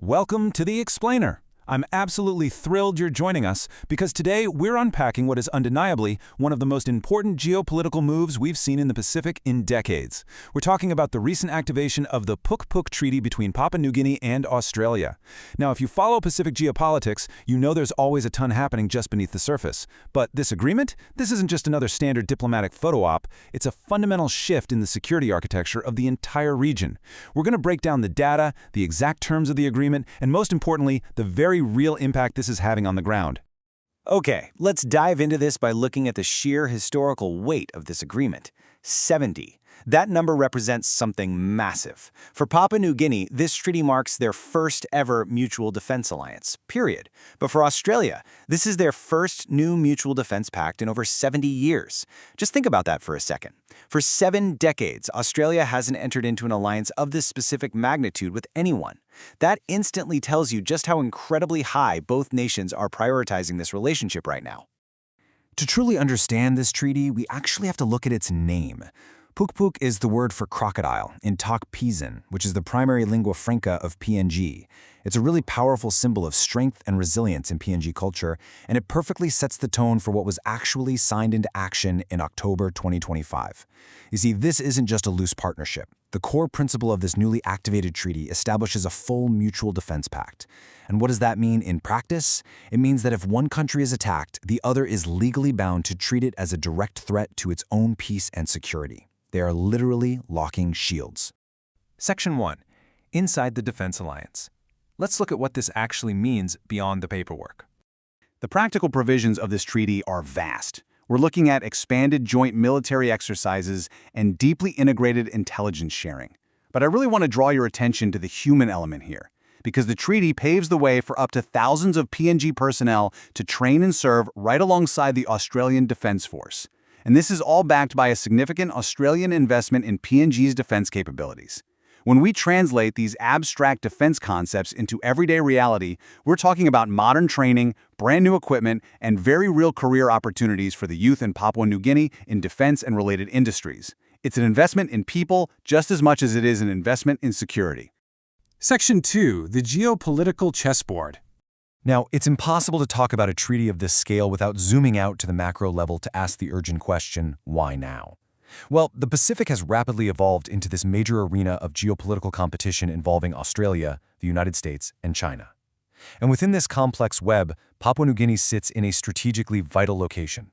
Welcome to The Explainer. I'm absolutely thrilled you're joining us because today we're unpacking what is undeniably one of the most important geopolitical moves we've seen in the Pacific in decades. We're talking about the recent activation of the Pukpuk Treaty between Papua New Guinea and Australia. Now, if you follow Pacific geopolitics, you know there's always a ton happening just beneath the surface. But this agreement? This isn't just another standard diplomatic photo op. It's a fundamental shift in the security architecture of the entire region. We're going to break down the data, the exact terms of the agreement, and most importantly, the very real impact this is having on the ground. Okay, let's dive into this by looking at the sheer historical weight of this agreement. 70. That number represents something massive. For Papua New Guinea, this treaty marks their first ever mutual defense alliance, period. But for Australia, this is their first new mutual defense pact in over 70 years. Just think about that for a second. For 7 decades, Australia hasn't entered into an alliance of this specific magnitude with anyone. That instantly tells you just how incredibly high both nations are prioritizing this relationship right now. To truly understand this treaty, we actually have to look at its name. Pukpuk is the word for crocodile in Tok Pisin, which is the primary lingua franca of PNG. It's a really powerful symbol of strength and resilience in PNG culture, and it perfectly sets the tone for what was actually signed into action in October 2025. You see, this isn't just a loose partnership. The core principle of this newly activated treaty establishes a full mutual defense pact. And what does that mean in practice? It means that if one country is attacked, the other is legally bound to treat it as a direct threat to its own peace and security. They are literally locking shields. Section 1. Inside the Defense Alliance. Let's look at what this actually means beyond the paperwork. The practical provisions of this treaty are vast. We're looking at expanded joint military exercises and deeply integrated intelligence sharing. But I really want to draw your attention to the human element here, because the treaty paves the way for up to thousands of PNG personnel to train and serve right alongside the Australian Defence Force. And this is all backed by a significant Australian investment in PNG's defense capabilities. When we translate these abstract defense concepts into everyday reality, we're talking about modern training, brand new equipment, and very real career opportunities for the youth in Papua New Guinea in defense and related industries. It's an investment in people just as much as it is an investment in security. Section 2. The Geopolitical Chessboard. Now, it's impossible to talk about a treaty of this scale without zooming out to the macro level to ask the urgent question, why now? Well, the Pacific has rapidly evolved into this major arena of geopolitical competition involving Australia, the United States, and China. And within this complex web, Papua New Guinea sits in a strategically vital location.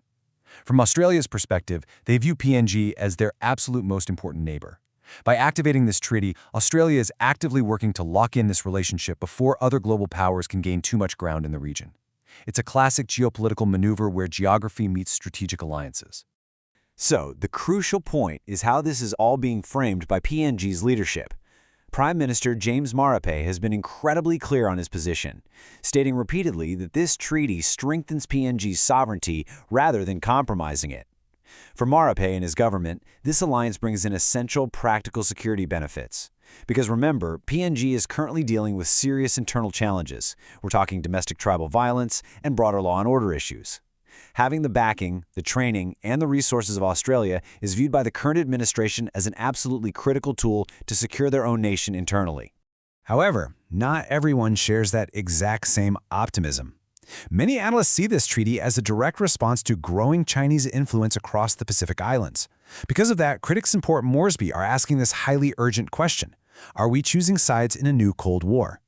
From Australia's perspective, they view PNG as their absolute most important neighbor. By activating this treaty, Australia is actively working to lock in this relationship before other global powers can gain too much ground in the region. It's a classic geopolitical maneuver where geography meets strategic alliances. So, the crucial point is how this is all being framed by PNG's leadership. Prime Minister James Marape has been incredibly clear on his position, stating repeatedly that this treaty strengthens PNG's sovereignty rather than compromising it. For Marape and his government, this alliance brings in essential practical security benefits. Because remember, PNG is currently dealing with serious internal challenges. We're talking domestic tribal violence and broader law and order issues. Having the backing, the training, and the resources of Australia is viewed by the current administration as an absolutely critical tool to secure their own nation internally. However, not everyone shares that exact same optimism. Many analysts see this treaty as a direct response to growing Chinese influence across the Pacific Islands. Because of that, critics in Port Moresby are asking this highly urgent question: are we choosing sides in a new Cold War?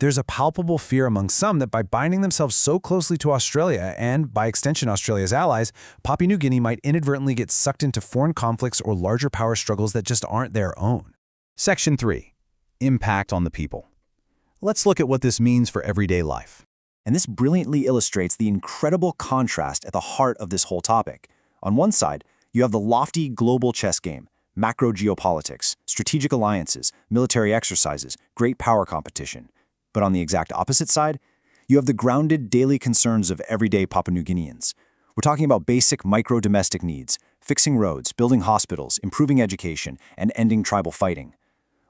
There's a palpable fear among some that by binding themselves so closely to Australia, and by extension Australia's allies, Papua New Guinea might inadvertently get sucked into foreign conflicts or larger power struggles that just aren't their own. Section 3. Impact on the people. Let's look at what this means for everyday life. And this brilliantly illustrates the incredible contrast at the heart of this whole topic. On one side, you have the lofty global chess game, macro geopolitics, strategic alliances, military exercises, great power competition. But on the exact opposite side, you have the grounded daily concerns of everyday Papua New Guineans. We're talking about basic micro-domestic needs, fixing roads, building hospitals, improving education, and ending tribal fighting.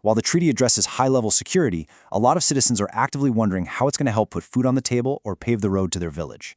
While the treaty addresses high-level security, a lot of citizens are actively wondering how it's going to help put food on the table or pave the road to their village.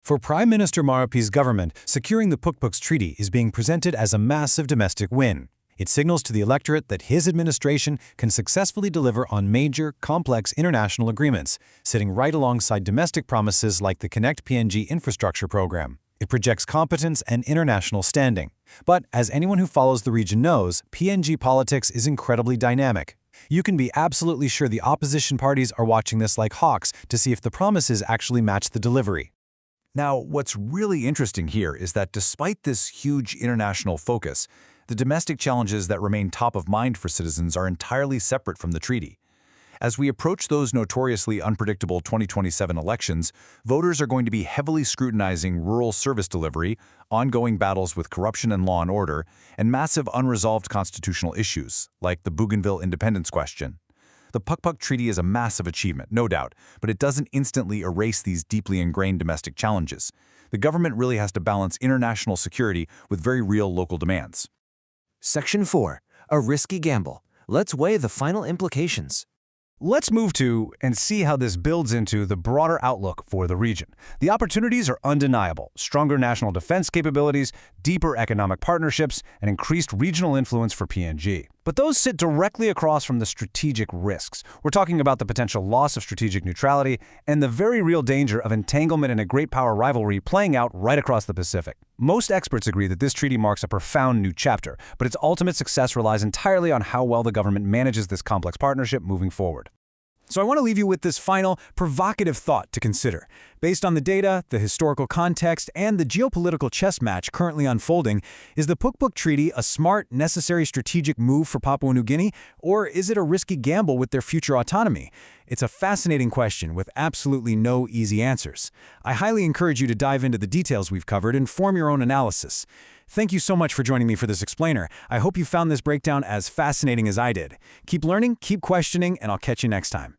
For Prime Minister Marape's government, securing the Pukpuk Treaty is being presented as a massive domestic win. It signals to the electorate that his administration can successfully deliver on major, complex international agreements, sitting right alongside domestic promises like the Connect PNG infrastructure program. It projects competence and international standing. But as anyone who follows the region knows, PNG politics is incredibly dynamic. You can be absolutely sure the opposition parties are watching this like hawks to see if the promises actually match the delivery. Now, what's really interesting here is that despite this huge international focus, the domestic challenges that remain top of mind for citizens are entirely separate from the treaty. As we approach those notoriously unpredictable 2027 elections, voters are going to be heavily scrutinizing rural service delivery, ongoing battles with corruption and law and order, and massive unresolved constitutional issues, like the Bougainville independence question. The Pukpuk Treaty is a massive achievement, no doubt, but it doesn't instantly erase these deeply ingrained domestic challenges. The government really has to balance international security with very real local demands. Section 4. A risky gamble. Let's weigh the final implications. Let's move to and see how this builds into the broader outlook for the region. The opportunities are undeniable: stronger national defense capabilities, deeper economic partnerships, and increased regional influence for PNG. But those sit directly across from the strategic risks. We're talking about the potential loss of strategic neutrality and the very real danger of entanglement in a great power rivalry playing out right across the Pacific. Most experts agree that this treaty marks a profound new chapter, but its ultimate success relies entirely on how well the government manages this complex partnership moving forward. So I want to leave you with this final, provocative thought to consider. Based on the data, the historical context, and the geopolitical chess match currently unfolding, is the Pukpuk Treaty a smart, necessary strategic move for Papua New Guinea, or is it a risky gamble with their future autonomy? It's a fascinating question with absolutely no easy answers. I highly encourage you to dive into the details we've covered and form your own analysis. Thank you so much for joining me for this explainer. I hope you found this breakdown as fascinating as I did. Keep learning, keep questioning, and I'll catch you next time.